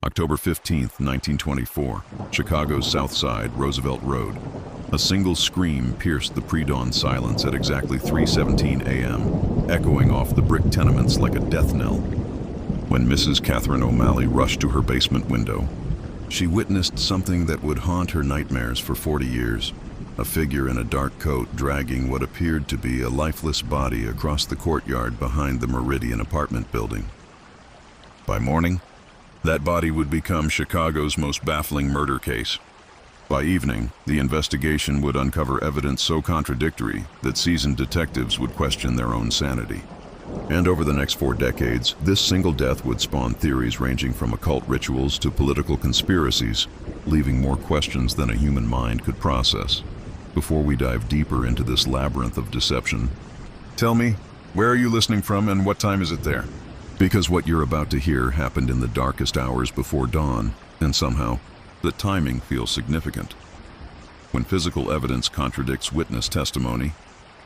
October 15th, 1924, Chicago's South Side, Roosevelt Road. A single scream pierced the pre-dawn silence at exactly 3:17 a.m., echoing off the brick tenements like a death knell. When Mrs. Catherine O'Malley rushed to her basement window, she witnessed something that would haunt her nightmares for 40 years. A figure in a dark coat dragging what appeared to be a lifeless body across the courtyard behind the Meridian apartment building. By morning, that body would become Chicago's most baffling murder case. By evening, the investigation would uncover evidence so contradictory that seasoned detectives would question their own sanity. And over the next 4 decades, this single death would spawn theories ranging from occult rituals to political conspiracies, leaving more questions than a human mind could process. Before we dive deeper into this labyrinth of deception, tell me, where are you listening from and what time is it there? Because what you're about to hear happened in the darkest hours before dawn, and somehow, the timing feels significant. When physical evidence contradicts witness testimony,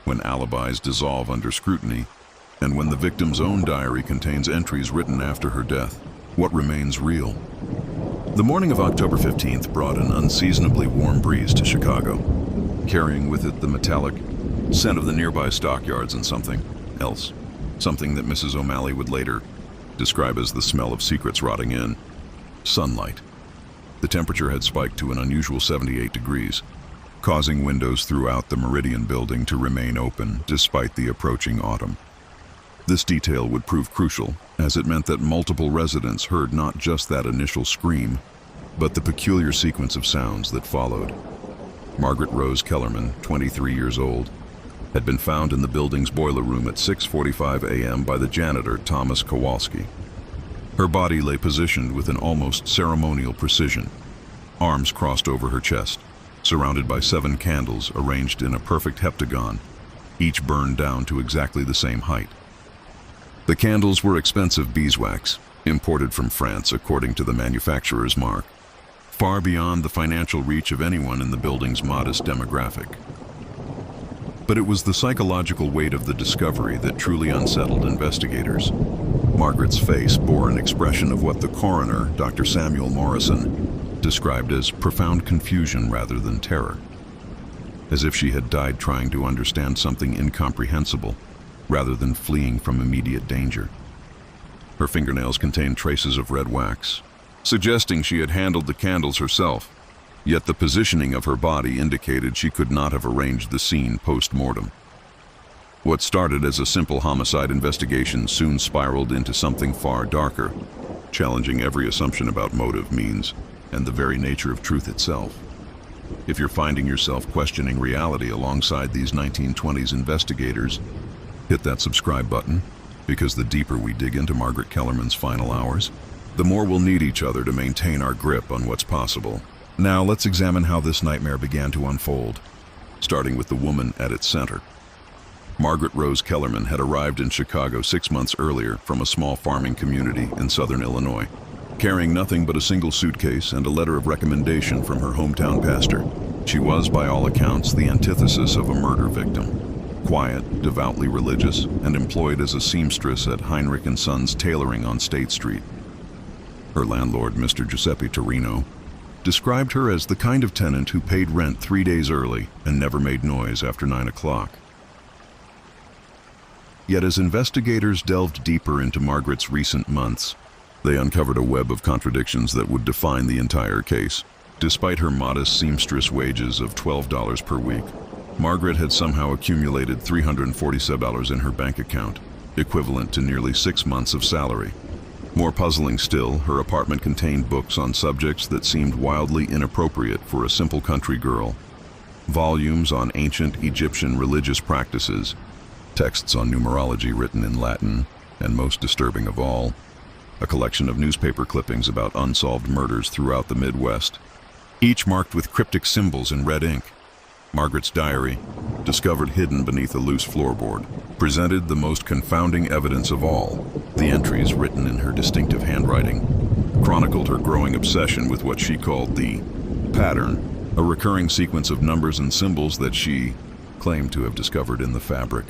when alibis dissolve under scrutiny, and when the victim's own diary contains entries written after her death, what remains real? The morning of October 15th brought an unseasonably warm breeze to Chicago, carrying with it the metallic scent of the nearby stockyards and something else. Something that Mrs. O'Malley would later describe as the smell of secrets rotting in. Sunlight. The temperature had spiked to an unusual 78 degrees, causing windows throughout the Meridian building to remain open despite the approaching autumn. This detail would prove crucial, as it meant that multiple residents heard not just that initial scream, but the peculiar sequence of sounds that followed. Margaret Rose Kellerman, 23 years old, had been found in the building's boiler room at 6:45 a.m. by the janitor, Thomas Kowalski. Her body lay positioned with an almost ceremonial precision, arms crossed over her chest, surrounded by 7 candles arranged in a perfect heptagon, each burned down to exactly the same height. The candles were expensive beeswax, imported from France according to the manufacturer's mark, far beyond the financial reach of anyone in the building's modest demographic. But it was the psychological weight of the discovery that truly unsettled investigators. Margaret's face bore an expression of what the coroner, Dr. Samuel Morrison, described as profound confusion rather than terror, as if she had died trying to understand something incomprehensible rather than fleeing from immediate danger. Her fingernails contained traces of red wax, suggesting she had handled the candles herself. Yet the positioning of her body indicated she could not have arranged the scene post-mortem. What started as a simple homicide investigation soon spiraled into something far darker, challenging every assumption about motive, means, and the very nature of truth itself. If you're finding yourself questioning reality alongside these 1920s investigators, hit that subscribe button, because the deeper we dig into Margaret Kellerman's final hours, the more we'll need each other to maintain our grip on what's possible. Now let's examine how this nightmare began to unfold, starting with the woman at its center. Margaret Rose Kellerman had arrived in Chicago 6 months earlier from a small farming community in southern Illinois, carrying nothing but a single suitcase and a letter of recommendation from her hometown pastor. She was, by all accounts, the antithesis of a murder victim. Quiet, devoutly religious, and employed as a seamstress at Heinrich & Sons Tailoring on State Street. Her landlord, Mr. Giuseppe Torino, described her as the kind of tenant who paid rent 3 days early and never made noise after 9 o'clock. Yet as investigators delved deeper into Margaret's recent months, they uncovered a web of contradictions that would define the entire case. Despite her modest seamstress wages of $12 per week, Margaret had somehow accumulated $347 in her bank account, equivalent to nearly 6 months of salary. More puzzling still, her apartment contained books on subjects that seemed wildly inappropriate for a simple country girl. Volumes on ancient Egyptian religious practices, texts on numerology written in Latin, and most disturbing of all, a collection of newspaper clippings about unsolved murders throughout the Midwest, each marked with cryptic symbols in red ink. Margaret's diary, discovered hidden beneath a loose floorboard, presented the most confounding evidence of all. The entries, written in her distinctive handwriting, chronicled her growing obsession with what she called the pattern, a recurring sequence of numbers and symbols that she claimed to have discovered in the fabric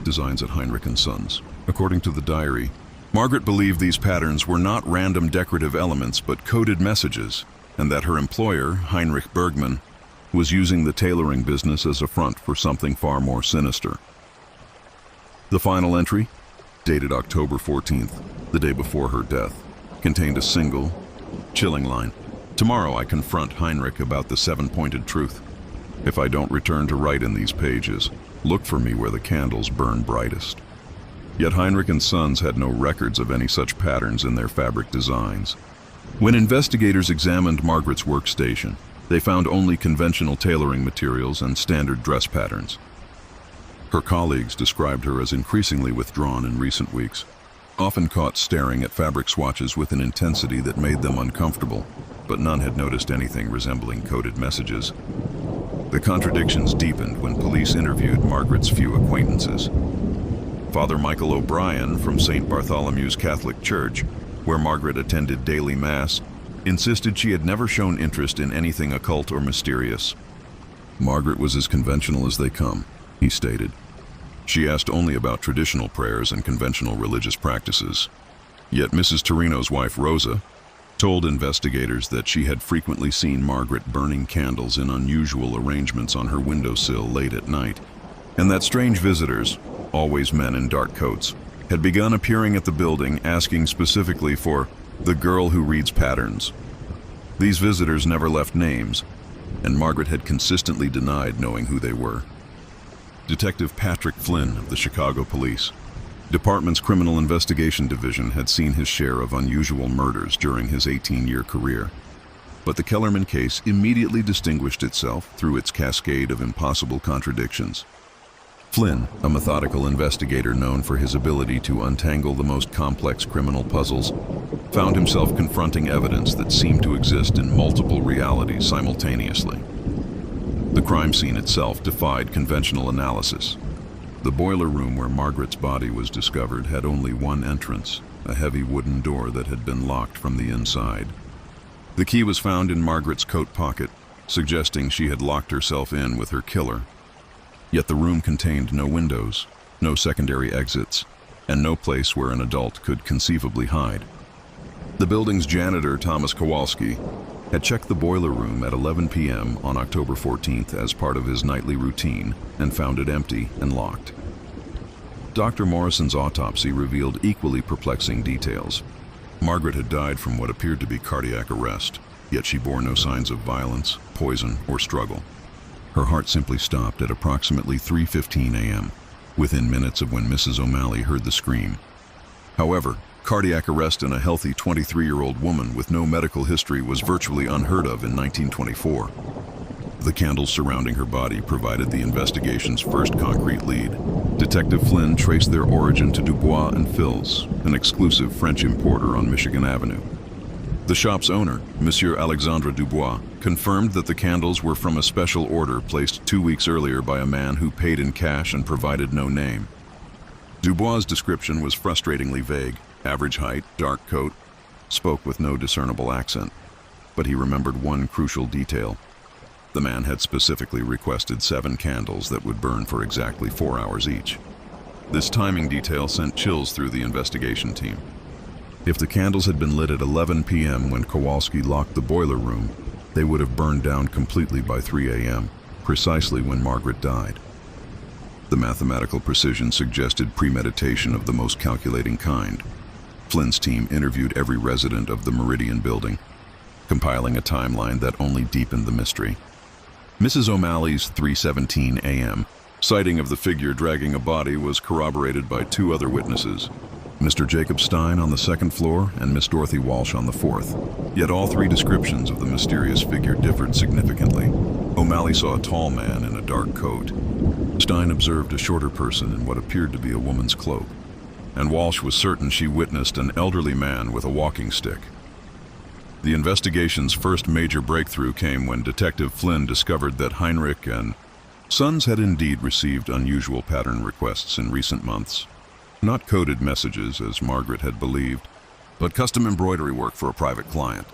designs at Heinrich & Sons. According to the diary, Margaret believed these patterns were not random decorative elements but coded messages, and that her employer, Heinrich Bergmann, was using the tailoring business as a front for something far more sinister. The final entry, dated October 14th, the day before her death, contained a single, chilling line. "Tomorrow I confront Heinrich about the seven-pointed truth. If I don't return to write in these pages, look for me where the candles burn brightest." Yet Heinrich and Sons had no records of any such patterns in their fabric designs. When investigators examined Margaret's workstation, they found only conventional tailoring materials and standard dress patterns. Her colleagues described her as increasingly withdrawn in recent weeks, often caught staring at fabric swatches with an intensity that made them uncomfortable, but none had noticed anything resembling coded messages. The contradictions deepened when police interviewed Margaret's few acquaintances. Father Michael O'Brien from St. Bartholomew's Catholic Church, where Margaret attended daily mass, insisted she had never shown interest in anything occult or mysterious. "Margaret was as conventional as they come," he stated. "She asked only about traditional prayers and conventional religious practices." Yet Mrs. Torino's wife, Rosa, told investigators that she had frequently seen Margaret burning candles in unusual arrangements on her windowsill late at night, and that strange visitors, always men in dark coats, had begun appearing at the building asking specifically for the girl who reads patterns. These visitors never left names, and Margaret had consistently denied knowing who they were. Detective Patrick Flynn of the Chicago Police Department's Criminal Investigation Division had seen his share of unusual murders during his 18-year career. But the Kellerman case immediately distinguished itself through its cascade of impossible contradictions. Flynn, a methodical investigator known for his ability to untangle the most complex criminal puzzles, found himself confronting evidence that seemed to exist in multiple realities simultaneously. The crime scene itself defied conventional analysis. The boiler room where Margaret's body was discovered had only one entrance, a heavy wooden door that had been locked from the inside. The key was found in Margaret's coat pocket, suggesting she had locked herself in with her killer. Yet the room contained no windows, no secondary exits, and no place where an adult could conceivably hide. The building's janitor, Thomas Kowalski, had checked the boiler room at 11 p.m. on October 14th as part of his nightly routine and found it empty and locked. Dr. Morrison's autopsy revealed equally perplexing details. Margaret had died from what appeared to be cardiac arrest, yet she bore no signs of violence, poison, or struggle. Her heart simply stopped at approximately 3:15 a.m., within minutes of when Mrs. O'Malley heard the scream. However, cardiac arrest in a healthy 23-year-old woman with no medical history was virtually unheard of in 1924. The candles surrounding her body provided the investigation's first concrete lead. Detective Flynn traced their origin to Dubois and Fils, an exclusive French importer on Michigan Avenue. The shop's owner, Monsieur Alexandre Dubois, confirmed that the candles were from a special order placed 2 weeks earlier by a man who paid in cash and provided no name. Dubois' description was frustratingly vague: average height, dark coat, spoke with no discernible accent. But he remembered one crucial detail. The man had specifically requested 7 candles that would burn for exactly 4 hours each. This timing detail sent chills through the investigation team. If the candles had been lit at 11 p.m. when Kowalski locked the boiler room, they would have burned down completely by 3 a.m., precisely when Margaret died. The mathematical precision suggested premeditation of the most calculating kind. Flynn's team interviewed every resident of the Meridian building, compiling a timeline that only deepened the mystery. Mrs. O'Malley's 3:17 a.m. sighting of the figure dragging a body was corroborated by 2 other witnesses, Mr. Jacob Stein on the 2nd floor and Miss Dorothy Walsh on the 4th. Yet all 3 descriptions of the mysterious figure differed significantly. O'Malley saw a tall man in a dark coat. Stein observed a shorter person in what appeared to be a woman's cloak, and Walsh was certain she witnessed an elderly man with a walking stick. The investigation's first major breakthrough came when Detective Flynn discovered that Heinrich and Sons had indeed received unusual pattern requests in recent months. Not coded messages, as Margaret had believed, but custom embroidery work for a private client.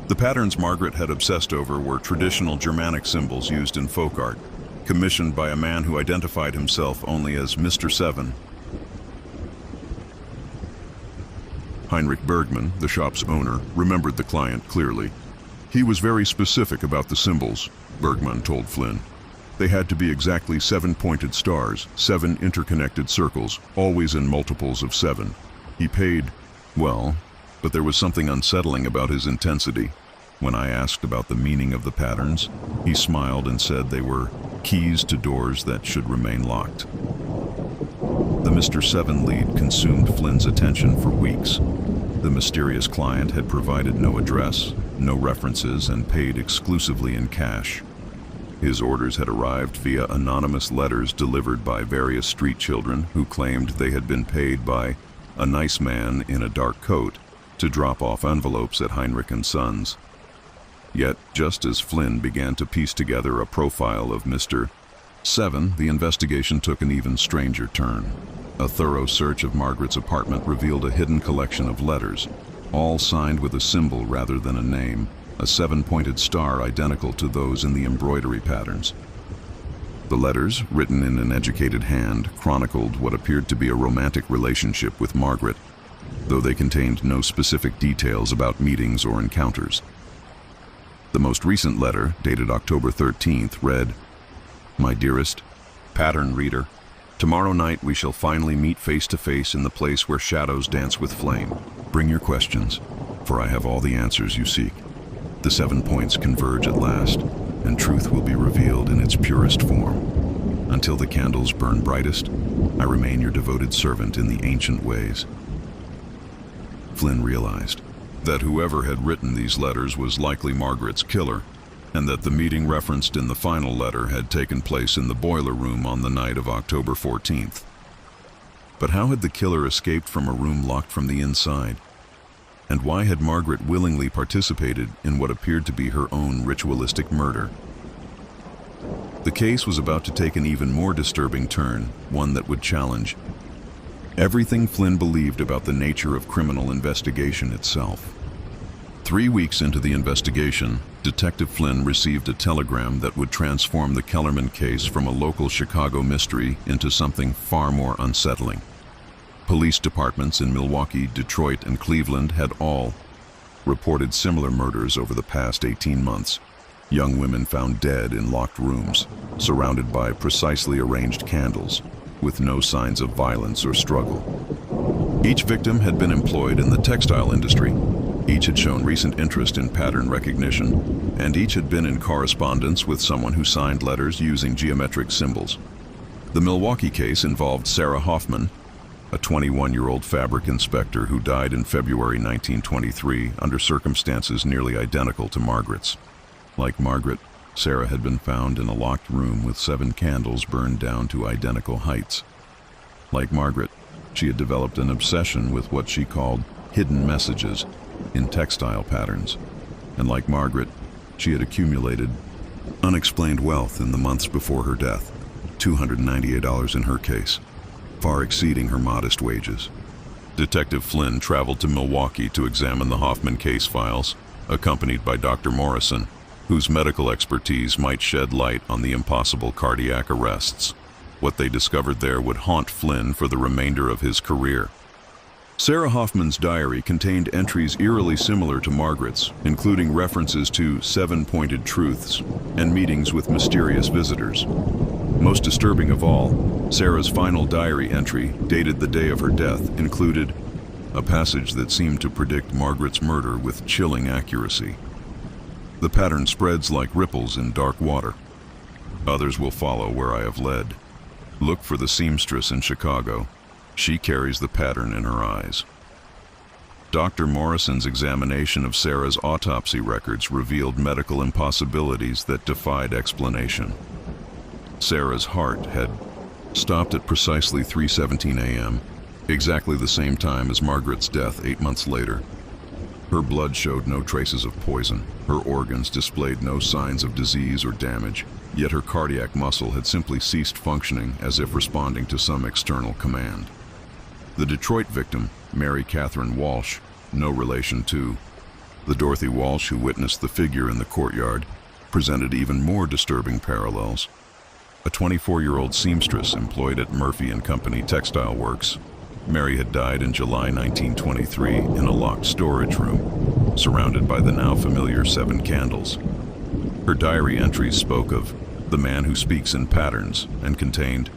The patterns Margaret had obsessed over were traditional Germanic symbols used in folk art, commissioned by a man who identified himself only as Mr. Seven. Heinrich Bergman, the shop's owner, remembered the client clearly. He was very specific about the symbols, Bergman told Flynn. They had to be exactly 7 pointed stars, 7 interconnected circles, always in multiples of 7. He paid well, but there was something unsettling about his intensity. When I asked about the meaning of the patterns, he smiled and said they were keys to doors that should remain locked. The Mr. 7 lead consumed Flynn's attention for weeks. The mysterious client had provided no address, no references, and paid exclusively in cash. His orders had arrived via anonymous letters delivered by various street children who claimed they had been paid by a nice man in a dark coat to drop off envelopes at Heinrich & Sons. Yet, just as Flynn began to piece together a profile of Mr. 7, the investigation took an even stranger turn. A thorough search of Margaret's apartment revealed a hidden collection of letters, all signed with a symbol rather than a name, a 7-pointed star identical to those in the embroidery patterns. The letters, written in an educated hand, chronicled what appeared to be a romantic relationship with Margaret, though they contained no specific details about meetings or encounters. The most recent letter, dated October 13th, read, "My dearest pattern reader, tomorrow night we shall finally meet face to face in the place where shadows dance with flame. Bring your questions, for I have all the answers you seek. The 7 points converge at last, and truth will be revealed in its purest form. Until the candles burn brightest, I remain your devoted servant in the ancient ways." Flynn realized that whoever had written these letters was likely Margaret's killer, and that the meeting referenced in the final letter had taken place in the boiler room on the night of October 14th. But how had the killer escaped from a room locked from the inside? And why had Margaret willingly participated in what appeared to be her own ritualistic murder? The case was about to take an even more disturbing turn, one that would challenge everything Flynn believed about the nature of criminal investigation itself. 3 weeks into the investigation, Detective Flynn received a telegram that would transform the Kellerman case from a local Chicago mystery into something far more unsettling. Police departments in Milwaukee, Detroit, and Cleveland had all reported similar murders over the past 18 months. Young women found dead in locked rooms, surrounded by precisely arranged candles, with no signs of violence or struggle. Each victim had been employed in the textile industry. Each had shown recent interest in pattern recognition, and each had been in correspondence with someone who signed letters using geometric symbols. The Milwaukee case involved Sarah Hoffman, a 21-year-old fabric inspector who died in February 1923 under circumstances nearly identical to Margaret's. Like Margaret, Sarah had been found in a locked room with 7 candles burned down to identical heights. Like Margaret, she had developed an obsession with what she called hidden messages in textile patterns. And like Margaret, she had accumulated unexplained wealth in the months before her death, $298 in her case, far exceeding her modest wages. Detective Flynn traveled to Milwaukee to examine the Hoffman case files, accompanied by Dr. Morrison, whose medical expertise might shed light on the impossible cardiac arrests. What they discovered there would haunt Flynn for the remainder of his career. Sarah Hoffman's diary contained entries eerily similar to Margaret's, including references to 7-pointed truths and meetings with mysterious visitors. Most disturbing of all, Sarah's final diary entry, dated the day of her death, included a passage that seemed to predict Margaret's murder with chilling accuracy. "The pattern spreads like ripples in dark water. Others will follow where I have led. Look for the seamstress in Chicago. She carries the pattern in her eyes." Dr. Morrison's examination of Sarah's autopsy records revealed medical impossibilities that defied explanation. Sarah's heart had stopped at precisely 3:17 a.m., exactly the same time as Margaret's death 8 months later. Her blood showed no traces of poison. Her organs displayed no signs of disease or damage, yet her cardiac muscle had simply ceased functioning as if responding to some external command. The Detroit victim, Mary Catherine Walsh, no relation to the Dorothy Walsh who witnessed the figure in the courtyard, presented even more disturbing parallels. A 24-year-old seamstress employed at Murphy & Company Textile Works Mary had died in July 1923 in a locked storage room, surrounded by the now familiar 7 candles. Her diary entries spoke of the man who speaks in patterns and contained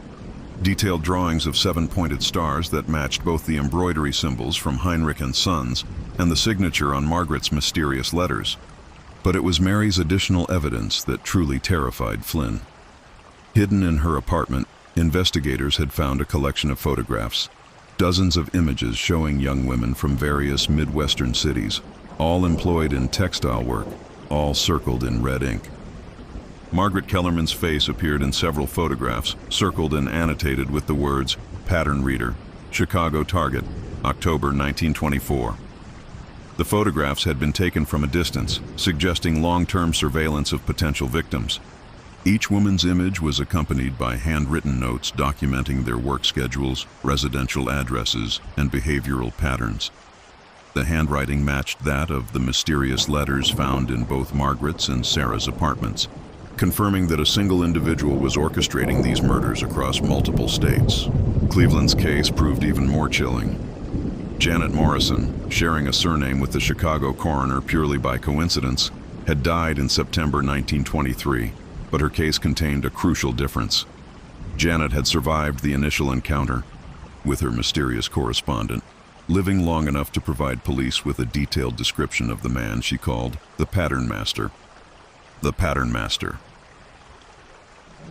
detailed drawings of 7-pointed stars that matched both the embroidery symbols from Heinrich and Sons and the signature on Margaret's mysterious letters. But it was Mary's additional evidence that truly terrified Flynn. Hidden in her apartment, investigators had found a collection of photographs, dozens of images showing young women from various Midwestern cities, all employed in textile work, all circled in red ink. Margaret Kellerman's face appeared in several photographs, circled and annotated with the words, "Pattern Reader, Chicago Target, October 1924. The photographs had been taken from a distance, suggesting long-term surveillance of potential victims. Each woman's image was accompanied by handwritten notes documenting their work schedules, residential addresses, and behavioral patterns. The handwriting matched that of the mysterious letters found in both Margaret's and Sarah's apartments, confirming that a single individual was orchestrating these murders across multiple states. Cleveland's case proved even more chilling. Janet Morrison, sharing a surname with the Chicago coroner purely by coincidence, had died in September 1923, but her case contained a crucial difference. Janet had survived the initial encounter with her mysterious correspondent, living long enough to provide police with a detailed description of the man she called the Pattern Master. The Pattern Master.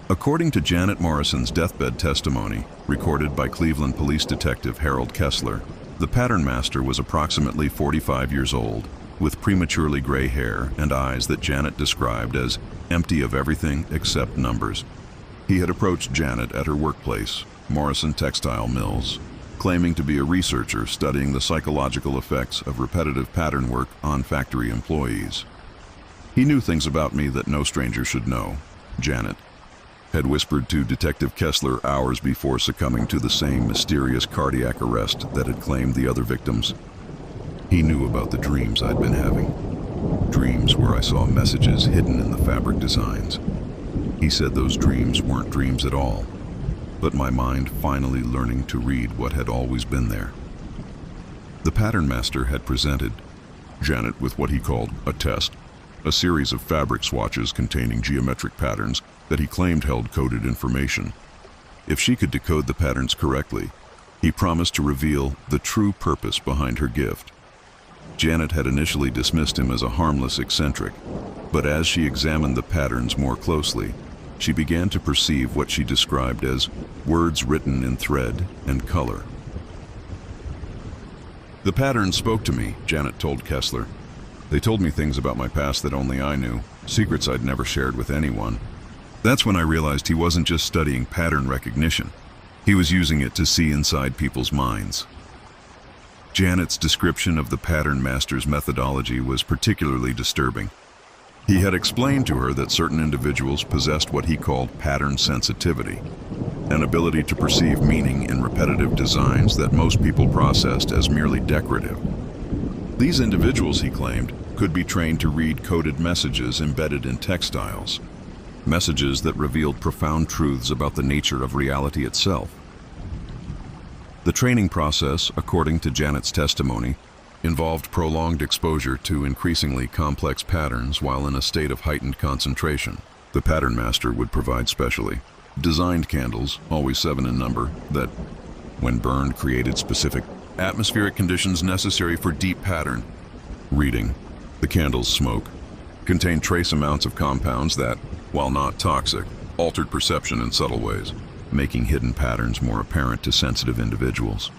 According to Janet Morrison's deathbed testimony, recorded by Cleveland police detective Harold Kessler, the Pattern Master was approximately 45 years old, with prematurely gray hair and eyes that Janet described as empty of everything except numbers. He had approached Janet at her workplace, Morrison Textile Mills, claiming to be a researcher studying the psychological effects of repetitive pattern work on factory employees. "He knew things about me that no stranger should know," Janet had whispered to Detective Kessler hours before succumbing to the same mysterious cardiac arrest that had claimed the other victims. "He knew about the dreams I'd been having. Dreams where I saw messages hidden in the fabric designs. He said those dreams weren't dreams at all, but my mind finally learning to read what had always been there." The Pattern Master had presented Janet with what he called a test, a series of fabric swatches containing geometric patterns that he claimed held coded information. If she could decode the patterns correctly, he promised to reveal the true purpose behind her gift. Janet had initially dismissed him as a harmless eccentric, but as she examined the patterns more closely, she began to perceive what she described as words written in thread and color. "The patterns spoke to me," Janet told Kessler. "They told me things about my past that only I knew, secrets I'd never shared with anyone. That's when I realized he wasn't just studying pattern recognition. He was using it to see inside people's minds." Janet's description of the Pattern Master's methodology was particularly disturbing. He had explained to her that certain individuals possessed what he called pattern sensitivity, an ability to perceive meaning in repetitive designs that most people processed as merely decorative. These individuals, he claimed, could be trained to read coded messages embedded in textiles, messages that revealed profound truths about the nature of reality itself. The training process, according to Janet's testimony, involved prolonged exposure to increasingly complex patterns while in a state of heightened concentration. The Pattern Master would provide specially designed candles, always 7 in number, that, when burned, created specific atmospheric conditions necessary for deep pattern reading. The candles' smoke contained trace amounts of compounds that, while not toxic, altered perception in subtle ways, making hidden patterns more apparent to sensitive individuals.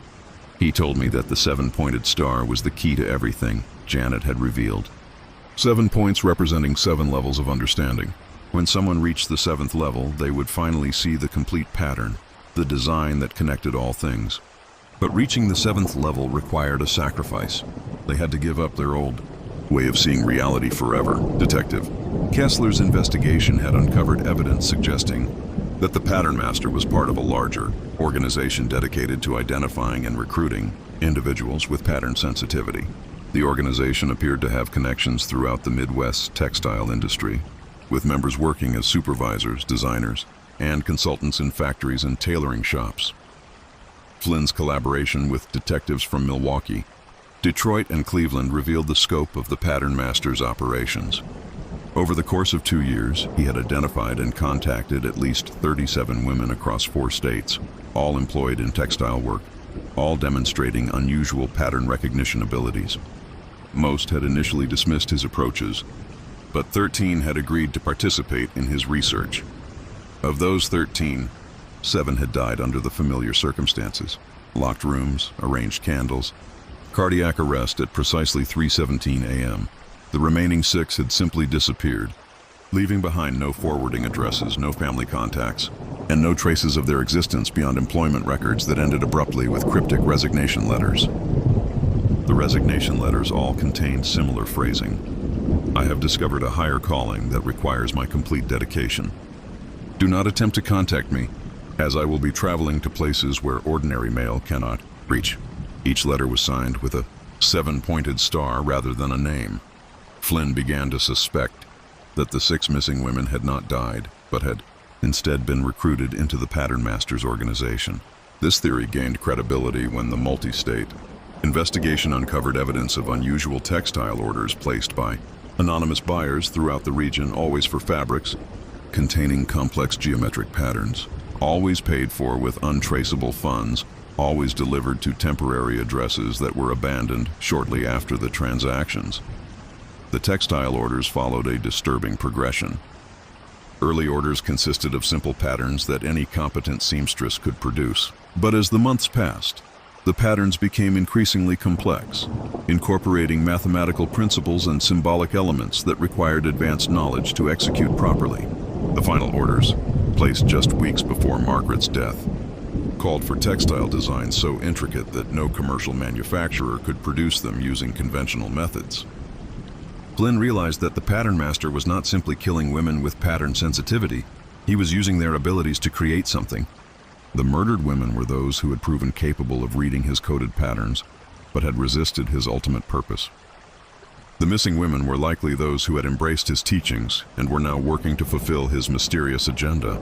He told me that the 7-pointed star was the key to everything, Janet had revealed. 7 points representing 7 levels of understanding. When someone reached the 7th level, they would finally see the complete pattern, the design that connected all things. But reaching the 7th level required a sacrifice. They had to give up their old way of seeing reality forever. Detective Kessler's investigation had uncovered evidence suggesting that the Pattern Master was part of a larger organization dedicated to identifying and recruiting individuals with pattern sensitivity. The organization appeared to have connections throughout the Midwest textile industry, with members working as supervisors, designers, and consultants in factories and tailoring shops. Flynn's collaboration with detectives from Milwaukee, Detroit, and Cleveland revealed the scope of the pattern master's operations. Over the course of 2 years, he had identified and contacted at least 37 women across 4 states, all employed in textile work, all demonstrating unusual pattern recognition abilities. Most had initially dismissed his approaches, but 13 had agreed to participate in his research. Of those 13, 7 had died under the familiar circumstances: locked rooms, arranged candles, cardiac arrest at precisely 3:17 a.m. The remaining 6 had simply disappeared, leaving behind no forwarding addresses, no family contacts, and no traces of their existence beyond employment records that ended abruptly with cryptic resignation letters. The resignation letters all contained similar phrasing: "I have discovered a higher calling that requires my complete dedication. Do not attempt to contact me, as I will be traveling to places where ordinary mail cannot reach." Each letter was signed with a 7-pointed star rather than a name. Flynn began to suspect that the 6 missing women had not died, but had instead been recruited into the Pattern Masters organization. This theory gained credibility when the multi-state investigation uncovered evidence of unusual textile orders placed by anonymous buyers throughout the region, always for fabrics containing complex geometric patterns, always paid for with untraceable funds, always delivered to temporary addresses that were abandoned shortly after the transactions. The textile orders followed a disturbing progression. Early orders consisted of simple patterns that any competent seamstress could produce. But as the months passed, the patterns became increasingly complex, incorporating mathematical principles and symbolic elements that required advanced knowledge to execute properly. The final orders, placed just weeks before Margaret's death, called for textile designs so intricate that no commercial manufacturer could produce them using conventional methods. Flynn realized that the pattern master was not simply killing women with pattern sensitivity, he was using their abilities to create something. The murdered women were those who had proven capable of reading his coded patterns, but had resisted his ultimate purpose. The missing women were likely those who had embraced his teachings and were now working to fulfill his mysterious agenda.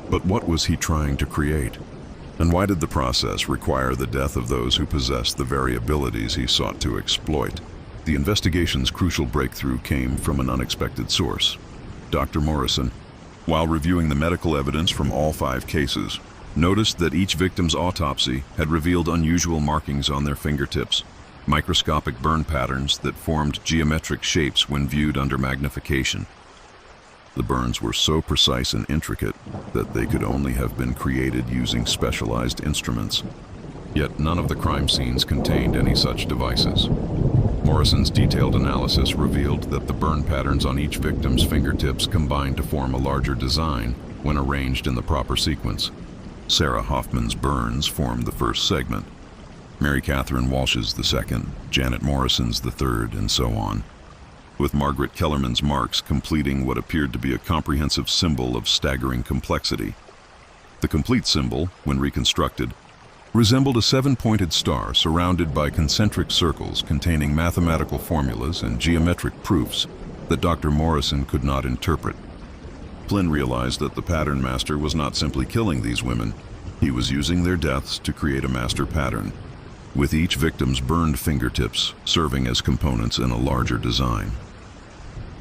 But what was he trying to create? And why did the process require the death of those who possessed the very abilities he sought to exploit? The investigation's crucial breakthrough came from an unexpected source. Dr. Morrison, while reviewing the medical evidence from all 5 cases, noticed that each victim's autopsy had revealed unusual markings on their fingertips, microscopic burn patterns that formed geometric shapes when viewed under magnification. The burns were so precise and intricate that they could only have been created using specialized instruments. Yet none of the crime scenes contained any such devices. Morrison's detailed analysis revealed that the burn patterns on each victim's fingertips combined to form a larger design when arranged in the proper sequence. Sarah Hoffman's burns formed the first segment, Mary Catherine Walsh's the second, Janet Morrison's the third, and so on, with Margaret Kellerman's marks completing what appeared to be a comprehensive symbol of staggering complexity. The complete symbol, when reconstructed, resembled a 7-pointed star surrounded by concentric circles containing mathematical formulas and geometric proofs that Dr. Morrison could not interpret. Flynn realized that the pattern master was not simply killing these women, he was using their deaths to create a master pattern, with each victim's burned fingertips serving as components in a larger design.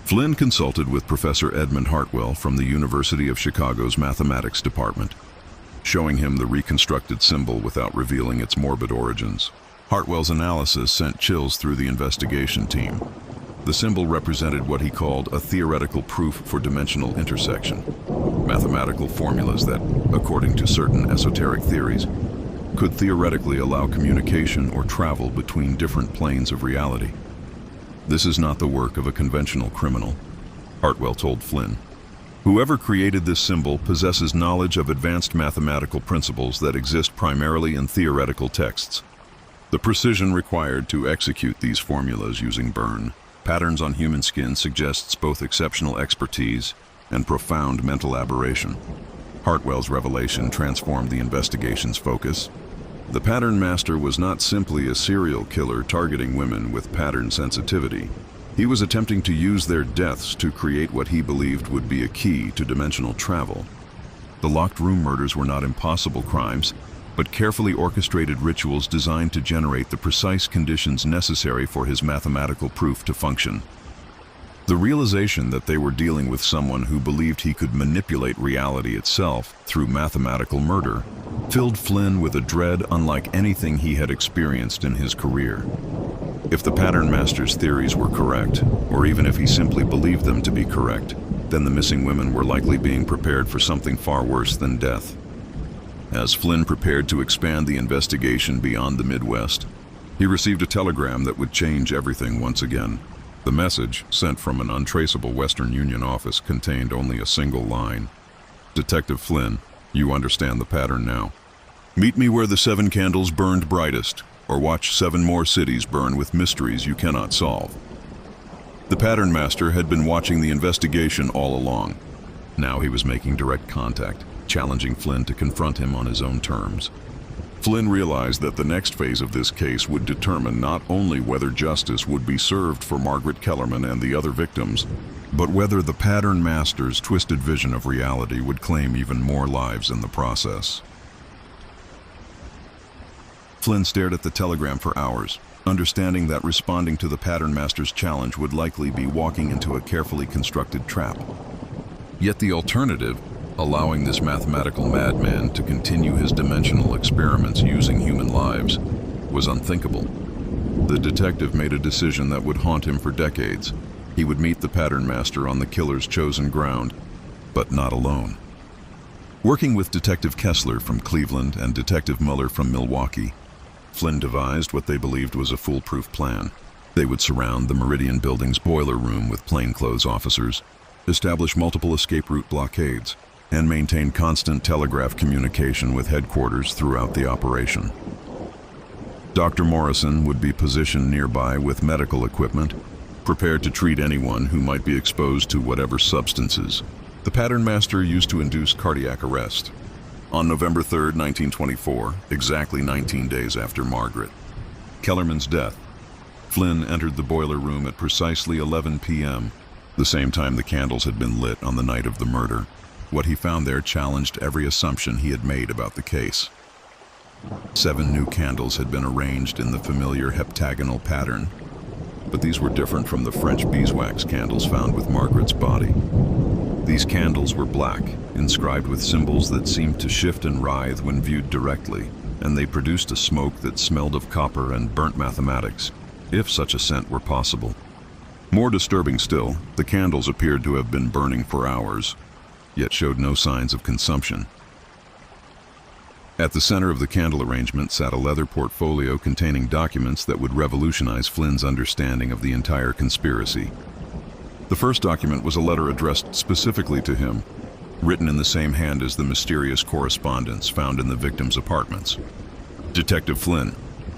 Flynn consulted with Professor Edmund Hartwell from the University of Chicago's mathematics department, showing him the reconstructed symbol without revealing its morbid origins. Hartwell's analysis sent chills through the investigation team. The symbol represented what he called a theoretical proof for dimensional intersection, mathematical formulas that, according to certain esoteric theories, could theoretically allow communication or travel between different planes of reality. This is not the work of a conventional criminal, Hartwell told Flynn. Whoever created this symbol possesses knowledge of advanced mathematical principles that exist primarily in theoretical texts. The precision required to execute these formulas using burn patterns on human skin suggests both exceptional expertise and profound mental aberration. Hartwell's revelation transformed the investigation's focus. The pattern master was not simply a serial killer targeting women with pattern sensitivity. He was attempting to use their deaths to create what he believed would be a key to dimensional travel. The locked room murders were not impossible crimes. but carefully orchestrated rituals designed to generate the precise conditions necessary for his mathematical proof to function. The realization that they were dealing with someone who believed he could manipulate reality itself through mathematical murder filled Flynn with a dread unlike anything he had experienced in his career. If the pattern master's theories were correct, or even if he simply believed them to be correct, then the missing women were likely being prepared for something far worse than death. As Flynn prepared to expand the investigation beyond the Midwest, he received a telegram that would change everything once again. The message, sent from an untraceable Western Union office, contained only a single line. "Detective Flynn, you understand the pattern now. Meet me where the 7 candles burned brightest, or watch 7 more cities burn with mysteries you cannot solve." The pattern master had been watching the investigation all along. Now he was making direct contact, challenging Flynn to confront him on his own terms. Flynn realized that the next phase of this case would determine not only whether justice would be served for Margaret Kellerman and the other victims, but whether the pattern master's twisted vision of reality would claim even more lives in the process. Flynn stared at the telegram for hours, understanding that responding to the pattern master's challenge would likely be walking into a carefully constructed trap. Yet the alternative, allowing this mathematical madman to continue his dimensional experiments using human lives, was unthinkable. The detective made a decision that would haunt him for decades. He would meet the pattern master on the killer's chosen ground, but not alone. Working with Detective Kessler from Cleveland and Detective Muller from Milwaukee, Flynn devised what they believed was a foolproof plan. They would surround the Meridian Building's boiler room with plainclothes officers, establish multiple escape route blockades, and maintain constant telegraph communication with headquarters throughout the operation. Dr. Morrison would be positioned nearby with medical equipment, prepared to treat anyone who might be exposed to whatever substances the pattern master used to induce cardiac arrest. On November 3, 1924, exactly 19 days after Margaret Kellerman's death, Flynn entered the boiler room at precisely 11 p.m., the same time the candles had been lit on the night of the murder. What he found there challenged every assumption he had made about the case. 7 new candles had been arranged in the familiar heptagonal pattern, but these were different from the French beeswax candles found with Margaret's body. These candles were black, inscribed with symbols that seemed to shift and writhe when viewed directly, and they produced a smoke that smelled of copper and burnt mathematics, if such a scent were possible. More disturbing still, the candles appeared to have been burning for hours, yet showed no signs of consumption. At the center of the candle arrangement sat a leather portfolio containing documents that would revolutionize Flynn's understanding of the entire conspiracy. The first document was a letter addressed specifically to him, written in the same hand as the mysterious correspondence found in the victims' apartments. "Detective Flynn,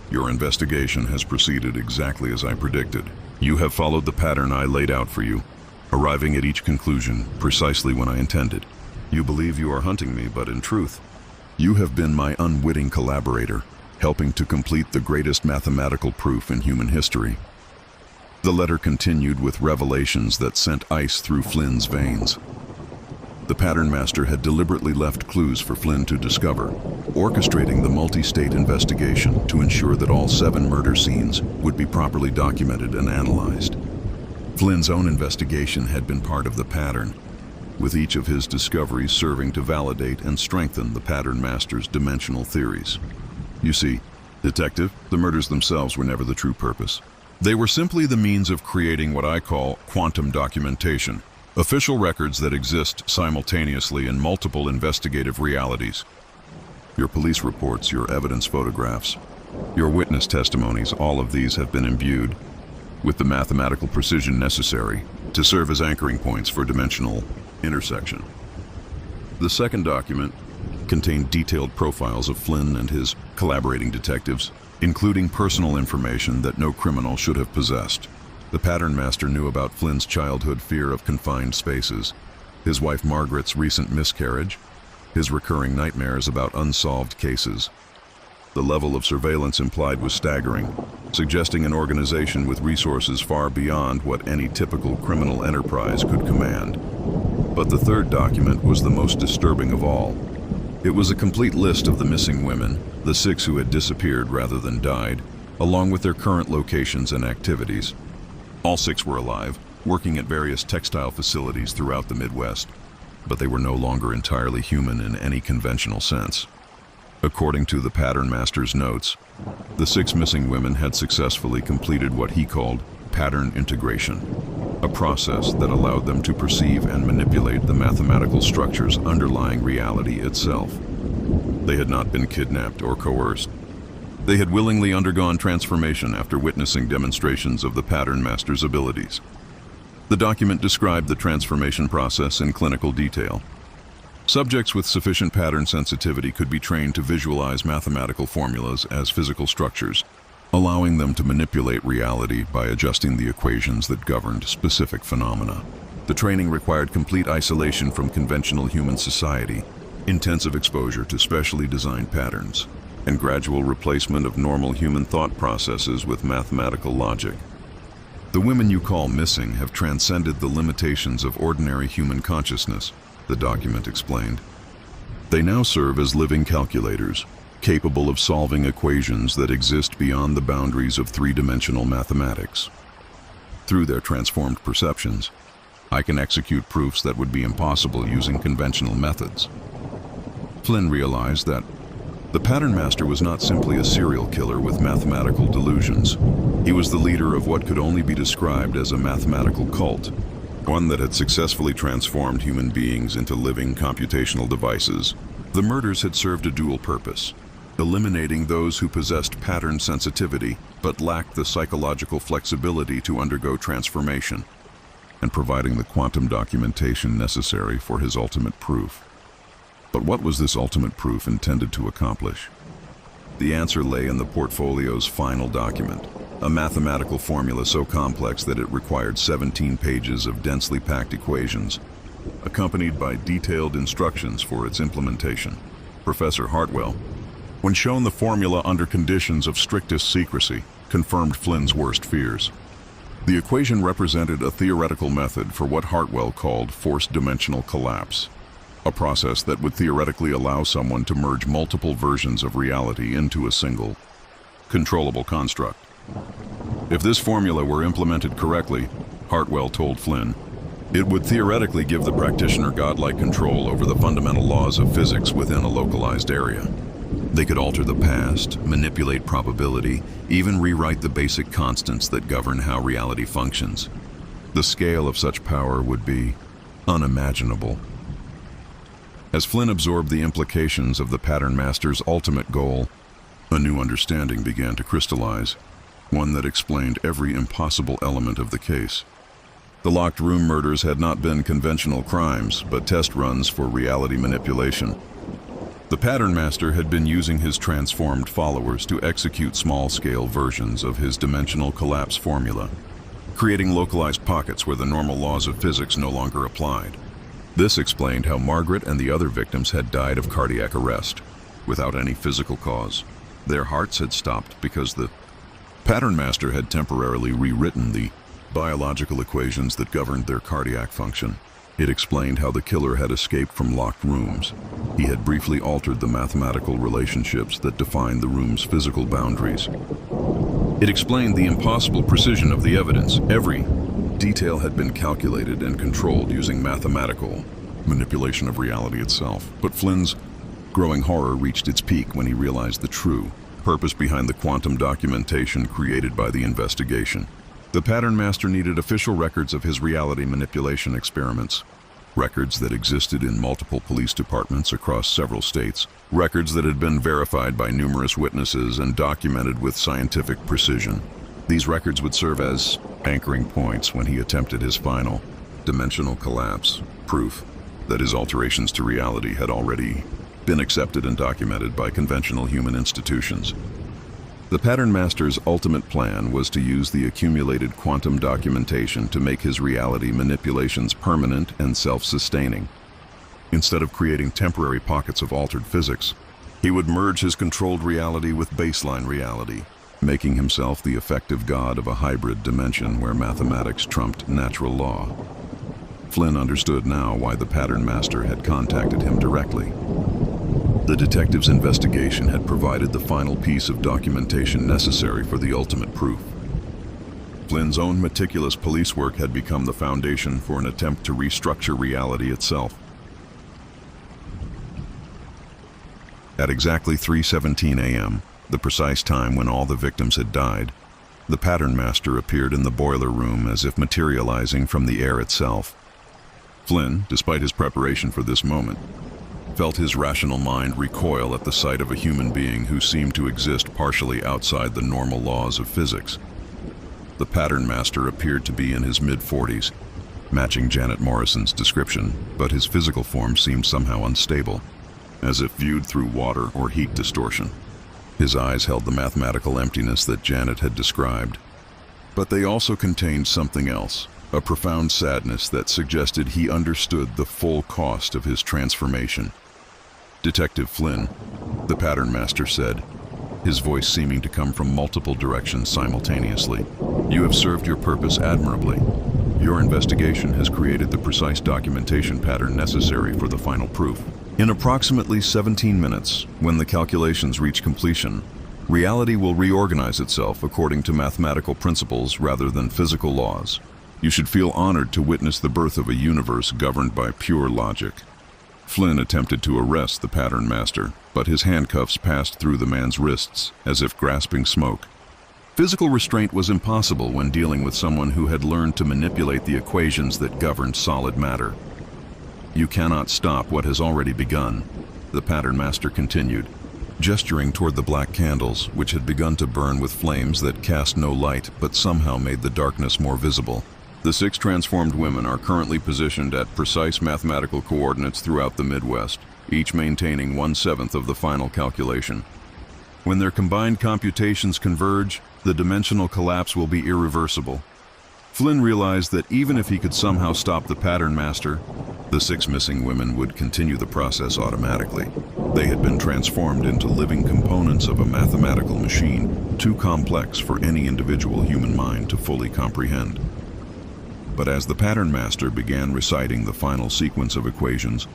your investigation has proceeded exactly as I predicted. You have followed the pattern I laid out for you, arriving at each conclusion precisely when I intended. You believe you are hunting me, but in truth, you have been my unwitting collaborator, helping to complete the greatest mathematical proof in human history." The letter continued with revelations that sent ice through Flynn's veins. The pattern master had deliberately left clues for Flynn to discover, orchestrating the multi-state investigation to ensure that all 7 murder scenes would be properly documented and analyzed. Flynn's own investigation had been part of the pattern, with each of his discoveries serving to validate and strengthen the pattern master's dimensional theories. You see, detective, the murders themselves were never the true purpose. They were simply the means of creating what I call quantum documentation, official records that exist simultaneously in multiple investigative realities. Your police reports, your evidence photographs, your witness testimonies, all of these have been imbued with the mathematical precision necessary to serve as anchoring points for dimensional intersection. The second document contained detailed profiles of Flynn and his collaborating detectives, including personal information that no criminal should have possessed. The pattern master knew about Flynn's childhood fear of confined spaces, his wife Margaret's recent miscarriage, his recurring nightmares about unsolved cases. The level of surveillance implied was staggering, suggesting an organization with resources far beyond what any typical criminal enterprise could command. But the third document was the most disturbing of all. It was a complete list of the missing women, the 6 who had disappeared rather than died, along with their current locations and activities. All 6 were alive, working at various textile facilities throughout the Midwest, but they were no longer entirely human in any conventional sense. According to the pattern master's notes, the 6 missing women had successfully completed what he called pattern integration, a process that allowed them to perceive and manipulate the mathematical structures underlying reality itself. They had not been kidnapped or coerced. They had willingly undergone transformation after witnessing demonstrations of the pattern master's abilities. The document described the transformation process in clinical detail. Subjects with sufficient pattern sensitivity could be trained to visualize mathematical formulas as physical structures, allowing them to manipulate reality by adjusting the equations that governed specific phenomena. The training required complete isolation from conventional human society, intensive exposure to specially designed patterns, and gradual replacement of normal human thought processes with mathematical logic. The women you call missing have transcended the limitations of ordinary human consciousness, the document explained. They now serve as living calculators, capable of solving equations that exist beyond the boundaries of three-dimensional mathematics. Through their transformed perceptions, I can execute proofs that would be impossible using conventional methods. Flynn realized that the pattern master was not simply a serial killer with mathematical delusions. He was the leader of what could only be described as a mathematical cult, one that had successfully transformed human beings into living computational devices. The murders had served a dual purpose: eliminating those who possessed pattern sensitivity but lacked the psychological flexibility to undergo transformation, and providing the quantum documentation necessary for his ultimate proof. But what was this ultimate proof intended to accomplish? The answer lay in the portfolio's final document, a mathematical formula so complex that it required 17 pages of densely packed equations, accompanied by detailed instructions for its implementation. Professor Hartwell, when shown the formula under conditions of strictest secrecy, confirmed Flynn's worst fears. The equation represented a theoretical method for what Hartwell called forced dimensional collapse, a process that would theoretically allow someone to merge multiple versions of reality into a single, controllable construct. If this formula were implemented correctly, Hartwell told Flynn, it would theoretically give the practitioner godlike control over the fundamental laws of physics within a localized area. They could alter the past, manipulate probability, even rewrite the basic constants that govern how reality functions. The scale of such power would be unimaginable. As Flynn absorbed the implications of the pattern master's ultimate goal, a new understanding began to crystallize, one that explained every impossible element of the case. The locked room murders had not been conventional crimes, but test runs for reality manipulation. The pattern master had been using his transformed followers to execute small-scale versions of his dimensional collapse formula, creating localized pockets where the normal laws of physics no longer applied. This explained how Margaret and the other victims had died of cardiac arrest, without any physical cause. Their hearts had stopped because the pattern master had temporarily rewritten the biological equations that governed their cardiac function. It explained how the killer had escaped from locked rooms. He had briefly altered the mathematical relationships that defined the room's physical boundaries. It explained the impossible precision of the evidence. Every detail had been calculated and controlled using mathematical manipulation of reality itself. But Flynn's growing horror reached its peak when he realized the true purpose behind the quantum documentation created by the investigation. The pattern master needed official records of his reality manipulation experiments, records that existed in multiple police departments across several states, records that had been verified by numerous witnesses and documented with scientific precision. These records would serve as anchoring points when he attempted his final dimensional collapse, proof that his alterations to reality had already been accepted and documented by conventional human institutions. The pattern master's ultimate plan was to use the accumulated quantum documentation to make his reality manipulations permanent and self-sustaining. Instead of creating temporary pockets of altered physics, he would merge his controlled reality with baseline reality, making himself the effective god of a hybrid dimension where mathematics trumped natural law. Flynn understood now why the pattern master had contacted him directly. The detective's investigation had provided the final piece of documentation necessary for the ultimate proof. Flynn's own meticulous police work had become the foundation for an attempt to restructure reality itself. At exactly 3:17 a.m., the precise time when all the victims had died, the pattern master appeared in the boiler room as if materializing from the air itself. Flynn, despite his preparation for this moment, felt his rational mind recoil at the sight of a human being who seemed to exist partially outside the normal laws of physics. The pattern master appeared to be in his mid-40s, matching Janet Morrison's description, but his physical form seemed somehow unstable, as if viewed through water or heat distortion. His eyes held the mathematical emptiness that Janet had described, but they also contained something else, a profound sadness that suggested he understood the full cost of his transformation. "Detective Flynn," the pattern master said, his voice seeming to come from multiple directions simultaneously, "you have served your purpose admirably. Your investigation has created the precise documentation pattern necessary for the final proof. In approximately 17 minutes, when the calculations reach completion, reality will reorganize itself according to mathematical principles rather than physical laws. You should feel honored to witness the birth of a universe governed by pure logic." Flynn attempted to arrest the pattern master, but his handcuffs passed through the man's wrists as if grasping smoke. Physical restraint was impossible when dealing with someone who had learned to manipulate the equations that governed solid matter. "You cannot stop what has already begun," the pattern master continued, gesturing toward the black candles, which had begun to burn with flames that cast no light but somehow made the darkness more visible. "The 6 transformed women are currently positioned at precise mathematical coordinates throughout the Midwest, each maintaining 1/7 of the final calculation. When their combined computations converge, the dimensional collapse will be irreversible." Flynn realized that even if he could somehow stop the pattern master, the 6 missing women would continue the process automatically. They had been transformed into living components of a mathematical machine too complex for any individual human mind to fully comprehend. But as the pattern master began reciting the final sequence of equations,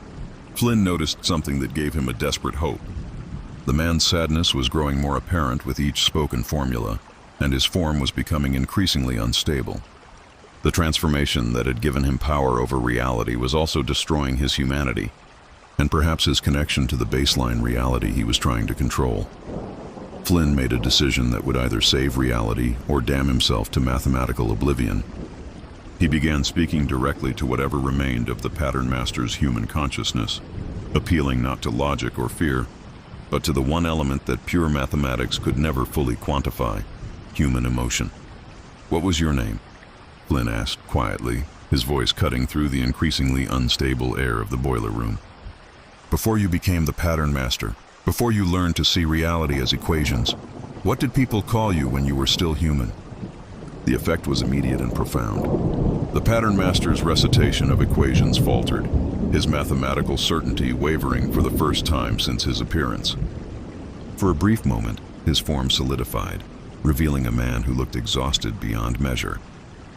Flynn noticed something that gave him a desperate hope. The man's sadness was growing more apparent with each spoken formula, and his form was becoming increasingly unstable. The transformation that had given him power over reality was also destroying his humanity, and perhaps his connection to the baseline reality he was trying to control. Flynn made a decision that would either save reality or damn himself to mathematical oblivion. He began speaking directly to whatever remained of the pattern master's human consciousness, appealing not to logic or fear, but to the one element that pure mathematics could never fully quantify: human emotion. "What was your name?" Flynn asked quietly, his voice cutting through the increasingly unstable air of the boiler room. "Before you became the pattern master, before you learned to see reality as equations, what did people call you when you were still human?" The effect was immediate and profound. The pattern master's recitation of equations faltered, his mathematical certainty wavering for the first time since his appearance. For a brief moment, his form solidified, revealing a man who looked exhausted beyond measure,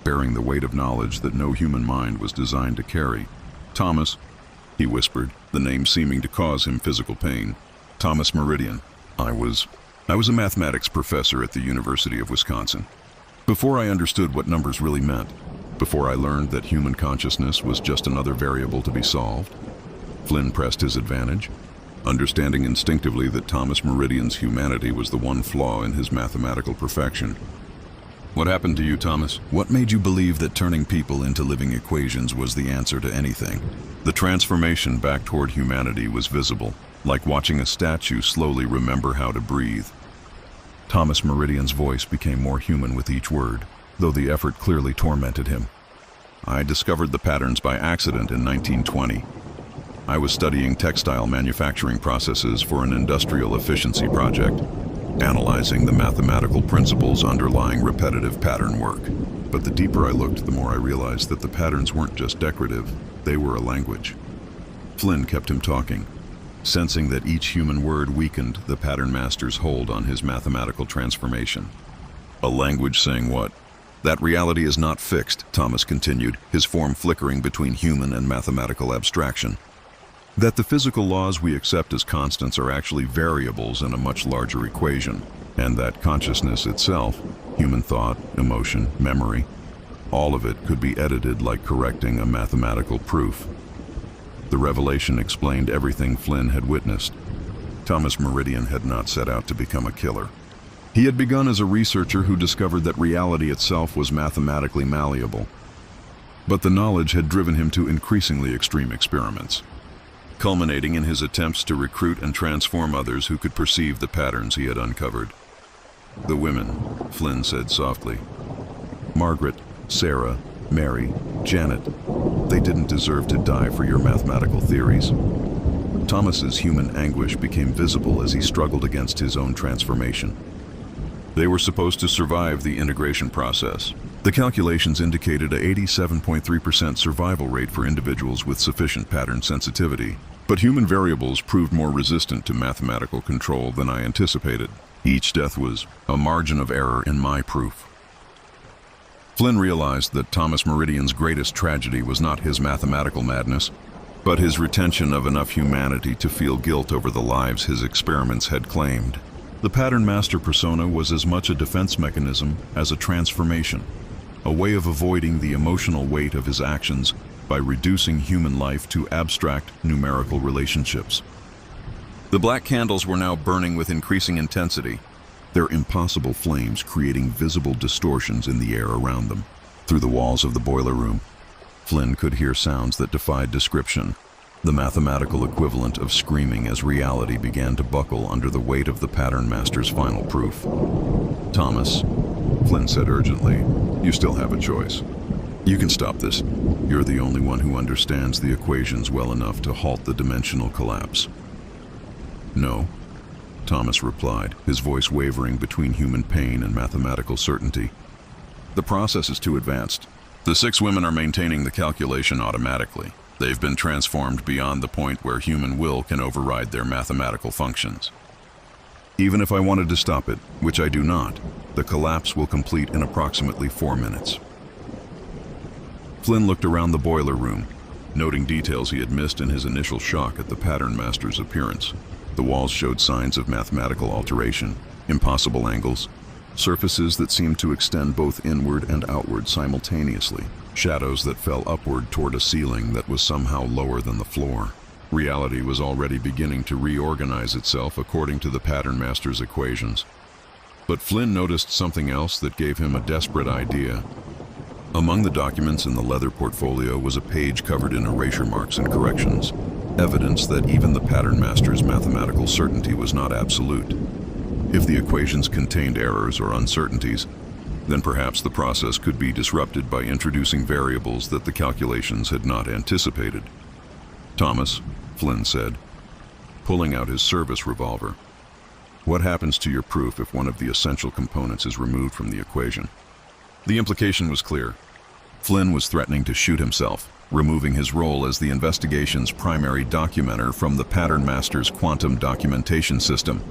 bearing the weight of knowledge that no human mind was designed to carry. "Thomas," he whispered, the name seeming to cause him physical pain. "Thomas Meridian. I was a mathematics professor at the University of Wisconsin. Before I understood what numbers really meant, before I learned that human consciousness was just another variable to be solved." Flynn pressed his advantage, understanding instinctively that Thomas Meridian's humanity was the one flaw in his mathematical perfection. "What happened to you, Thomas? What made you believe that turning people into living equations was the answer to anything?" The transformation back toward humanity was visible, like watching a statue slowly remember how to breathe. Thomas Meridian's voice became more human with each word, though the effort clearly tormented him. "I discovered the patterns by accident in 1920. I was studying textile manufacturing processes for an industrial efficiency project, analyzing the mathematical principles underlying repetitive pattern work. But the deeper I looked, the more I realized that the patterns weren't just decorative, they were a language." Flynn kept him talking, sensing that each human word weakened the pattern master's hold on his mathematical transformation. "A language saying what?" "That reality is not fixed," Thomas continued, his form flickering between human and mathematical abstraction. That the physical laws we accept as constants are actually variables in a much larger equation, and that consciousness itself, human thought, emotion, memory, all of it could be edited like correcting a mathematical proof. The revelation explained everything Flynn had witnessed. Thomas Meridian had not set out to become a killer. He had begun as a researcher who discovered that reality itself was mathematically malleable. But the knowledge had driven him to increasingly extreme experiments, culminating in his attempts to recruit and transform others who could perceive the patterns he had uncovered. The women, Flynn said softly. Margaret, Sarah, Mary, Janet, they didn't deserve to die for your mathematical theories. Thomas's human anguish became visible as he struggled against his own transformation. They were supposed to survive the integration process. The calculations indicated a 87.3% survival rate for individuals with sufficient pattern sensitivity, but human variables proved more resistant to mathematical control than I anticipated. Each death was a margin of error in my proof. Flynn realized that Thomas Meridian's greatest tragedy was not his mathematical madness, but his retention of enough humanity to feel guilt over the lives his experiments had claimed. The pattern master persona was as much a defense mechanism as a transformation, a way of avoiding the emotional weight of his actions by reducing human life to abstract numerical relationships. The black candles were now burning with increasing intensity, their impossible flames creating visible distortions in the air around them. Through the walls of the boiler room, Flynn could hear sounds that defied description, the mathematical equivalent of screaming as reality began to buckle under the weight of the pattern master's final proof. Thomas, Flynn said urgently, you still have a choice. You can stop this. You're the only one who understands the equations well enough to halt the dimensional collapse. No, Thomas replied, his voice wavering between human pain and mathematical certainty. The process is too advanced. The 6 women are maintaining the calculation automatically. They've been transformed beyond the point where human will can override their mathematical functions. Even if I wanted to stop it, which I do not, the collapse will complete in approximately 4 minutes. Flynn looked around the boiler room, noting details he had missed in his initial shock at the pattern master's appearance. The walls showed signs of mathematical alteration, impossible angles, surfaces that seemed to extend both inward and outward simultaneously, shadows that fell upward toward a ceiling that was somehow lower than the floor. Reality was already beginning to reorganize itself according to the pattern master's equations. But Flynn noticed something else that gave him a desperate idea. Among the documents in the leather portfolio was a page covered in erasure marks and corrections, evidence that even the pattern master's mathematical certainty was not absolute. If the equations contained errors or uncertainties, then perhaps the process could be disrupted by introducing variables that the calculations had not anticipated. Thomas, Flynn said, pulling out his service revolver. What happens to your proof if one of the essential components is removed from the equation? The implication was clear. Flynn was threatening to shoot himself, removing his role as the investigation's primary documenter from the pattern master's quantum documentation system.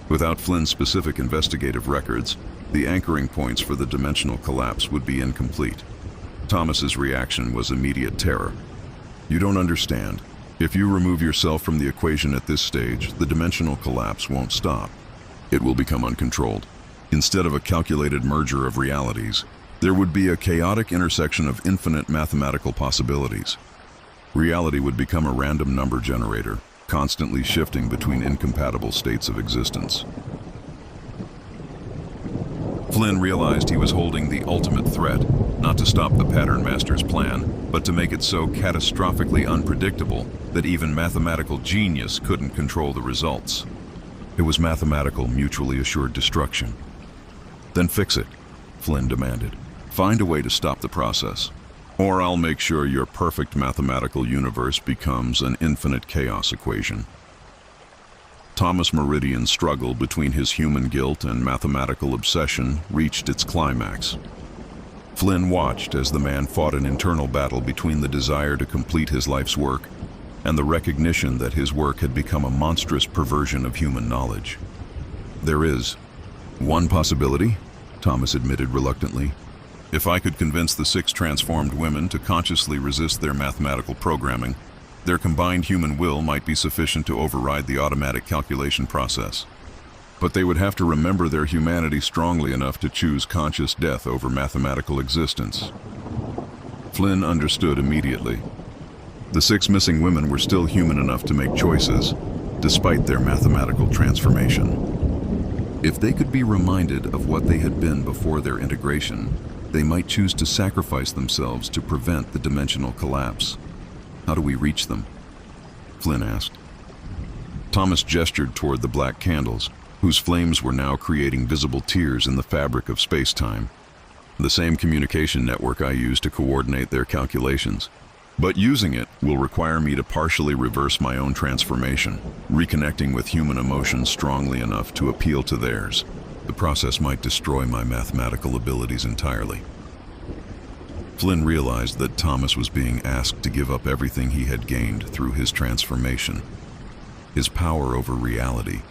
Without Flynn's specific investigative records, the anchoring points for the dimensional collapse would be incomplete. Thomas's reaction was immediate terror. You don't understand. If you remove yourself from the equation at this stage, the dimensional collapse won't stop. It will become uncontrolled. Instead of a calculated merger of realities, there would be a chaotic intersection of infinite mathematical possibilities. Reality would become a random number generator, constantly shifting between incompatible states of existence. Flynn realized he was holding the ultimate threat, not to stop the pattern master's plan, but to make it so catastrophically unpredictable that even mathematical genius couldn't control the results. It was mathematical, mutually assured destruction. Then fix it, Flynn demanded. Find a way to stop the process, or I'll make sure your perfect mathematical universe becomes an infinite chaos equation. Thomas Meridian's struggle between his human guilt and mathematical obsession reached its climax. Flynn watched as the man fought an internal battle between the desire to complete his life's work and the recognition that his work had become a monstrous perversion of human knowledge. There is one possibility, Thomas admitted reluctantly. If I could convince the 6 transformed women to consciously resist their mathematical programming, Their combined human will might be sufficient to override the automatic calculation process. But they would have to remember their humanity strongly enough to choose conscious death over mathematical existence. Flynn understood immediately. The 6 missing women were still human enough to make choices, despite their mathematical transformation. If they could be reminded of what they had been before their integration, they might choose to sacrifice themselves to prevent the dimensional collapse. How do we reach them? Flynn asked. Thomas gestured toward the black candles, whose flames were now creating visible tears in the fabric of space-time. The same communication network I used to coordinate their calculations. But using it will require me to partially reverse my own transformation, reconnecting with human emotions strongly enough to appeal to theirs. The process might destroy my mathematical abilities entirely. Flynn realized that Thomas was being asked to give up everything he had gained through his transformation. His power over reality,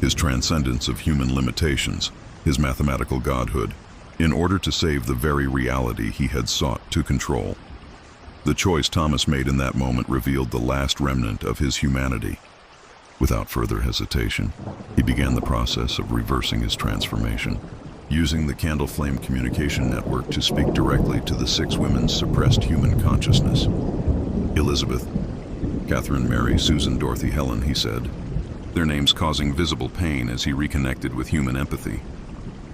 his transcendence of human limitations, his mathematical godhood, in order to save the very reality he had sought to control. The choice Thomas made in that moment revealed the last remnant of his humanity. Without further hesitation, he began the process of reversing his transformation, using the candle flame communication network to speak directly to the 6 women's suppressed human consciousness. Elizabeth, Catherine, Mary, Susan, Dorothy, Helen, he said, their names causing visible pain as he reconnected with human empathy.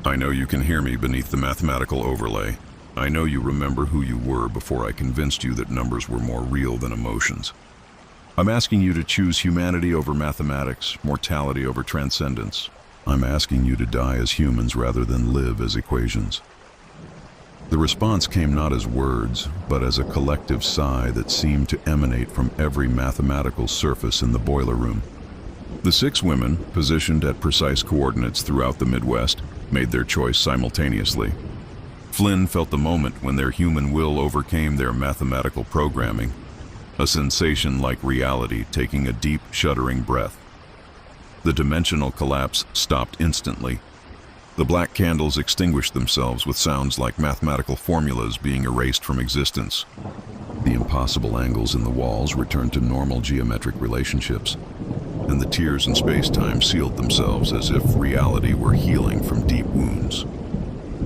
I know you can hear me beneath the mathematical overlay. I know you remember who you were before I convinced you that numbers were more real than emotions. I'm asking you to choose humanity over mathematics, mortality over transcendence. I'm asking you to die as humans rather than live as equations. The response came not as words, but as a collective sigh that seemed to emanate from every mathematical surface in the boiler room. The 6 women, positioned at precise coordinates throughout the Midwest, made their choice simultaneously. Flynn felt the moment when their human will overcame their mathematical programming, a sensation like reality taking a deep, shuddering breath. The dimensional collapse stopped instantly. The black candles extinguished themselves with sounds like mathematical formulas being erased from existence. The impossible angles in the walls returned to normal geometric relationships, and the tears in space-time sealed themselves as if reality were healing from deep wounds.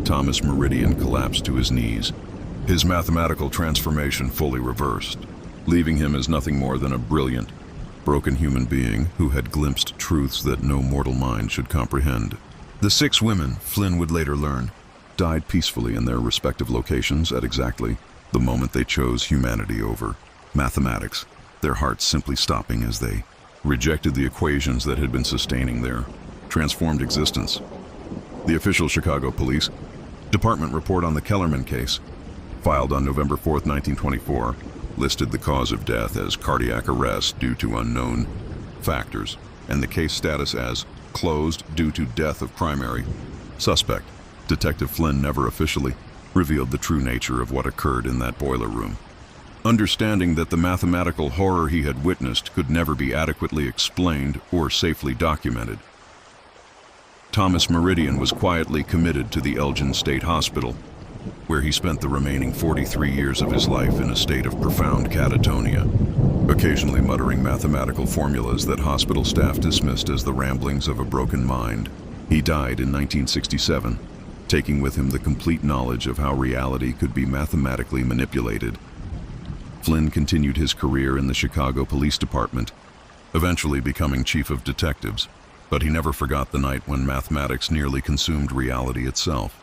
Thomas Meridian collapsed to his knees, his mathematical transformation fully reversed, leaving him as nothing more than a brilliant, broken human being who had glimpsed truths that no mortal mind should comprehend. The 6 women, Flynn would later learn, died peacefully in their respective locations at exactly the moment they chose humanity over mathematics, their hearts simply stopping as they rejected the equations that had been sustaining their transformed existence. The official Chicago Police Department report on the Kellerman case, filed on November 4, 1924, listed the cause of death as cardiac arrest due to unknown factors, and the case status as closed due to death of primary suspect. Detective Flynn never officially revealed the true nature of what occurred in that boiler room. Understanding that the mathematical horror he had witnessed could never be adequately explained or safely documented, Thomas Meridian was quietly committed to the Elgin State Hospital, where he spent the remaining 43 years of his life in a state of profound catatonia, occasionally muttering mathematical formulas that hospital staff dismissed as the ramblings of a broken mind. He died in 1967, taking with him the complete knowledge of how reality could be mathematically manipulated. Flynn continued his career in the Chicago Police Department, eventually becoming chief of detectives, but he never forgot the night when mathematics nearly consumed reality itself.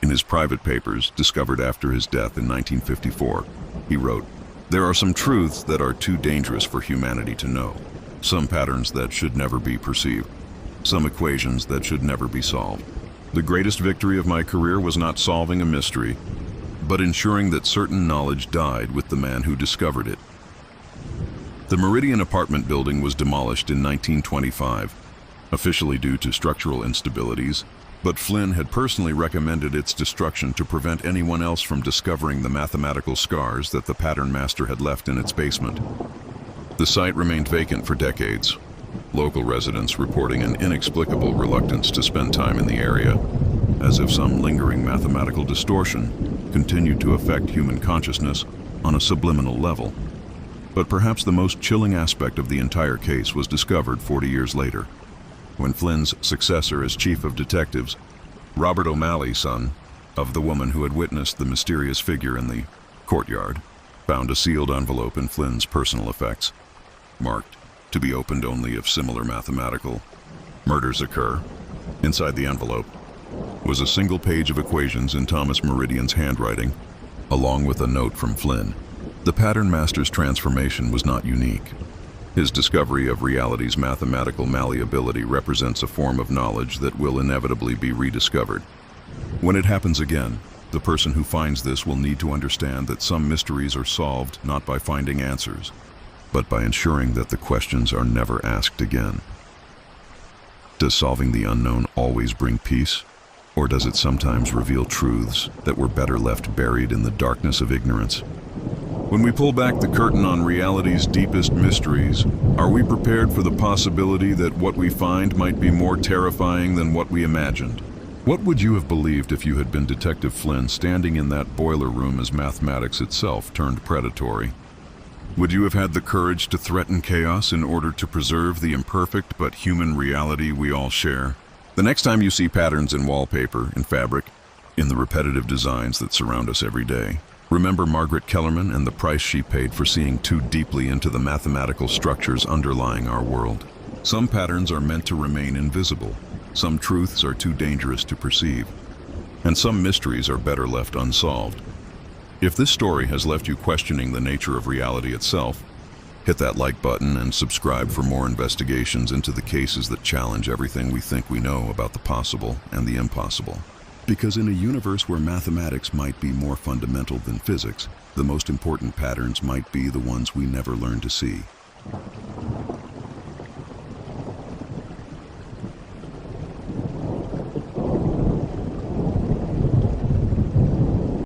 In his private papers, discovered after his death in 1954, he wrote, "There are some truths that are too dangerous for humanity to know, some patterns that should never be perceived, some equations that should never be solved. The greatest victory of my career was not solving a mystery, but ensuring that certain knowledge died with the man who discovered it." The Meridian apartment building was demolished in 1925, officially due to structural instabilities, but Flynn had personally recommended its destruction to prevent anyone else from discovering the mathematical scars that the pattern master had left in its basement. The site remained vacant for decades, local residents reporting an inexplicable reluctance to spend time in the area, as if some lingering mathematical distortion continued to affect human consciousness on a subliminal level. But perhaps the most chilling aspect of the entire case was discovered 40 years later, when Flynn's successor as chief of detectives, Robert O'Malley, son of the woman who had witnessed the mysterious figure in the courtyard, found a sealed envelope in Flynn's personal effects, marked to be opened only if similar mathematical murders occur. Inside the envelope was a single page of equations in Thomas Meridian's handwriting, along with a note from Flynn. The pattern master's transformation was not unique. His discovery of reality's mathematical malleability represents a form of knowledge that will inevitably be rediscovered. When it happens again, the person who finds this will need to understand that some mysteries are solved not by finding answers, but by ensuring that the questions are never asked again. Does solving the unknown always bring peace? Or does it sometimes reveal truths that were better left buried in the darkness of ignorance? When we pull back the curtain on reality's deepest mysteries, are we prepared for the possibility that what we find might be more terrifying than what we imagined? What would you have believed if you had been Detective Flynn standing in that boiler room as mathematics itself turned predatory? Would you have had the courage to threaten chaos in order to preserve the imperfect but human reality we all share? The next time you see patterns in wallpaper, in fabric, in the repetitive designs that surround us every day, remember Margaret Kellerman and the price she paid for seeing too deeply into the mathematical structures underlying our world. Some patterns are meant to remain invisible, some truths are too dangerous to perceive, and some mysteries are better left unsolved. If this story has left you questioning the nature of reality itself, hit that like button and subscribe for more investigations into the cases that challenge everything we think we know about the possible and the impossible. Because in a universe where mathematics might be more fundamental than physics, the most important patterns might be the ones we never learn to see.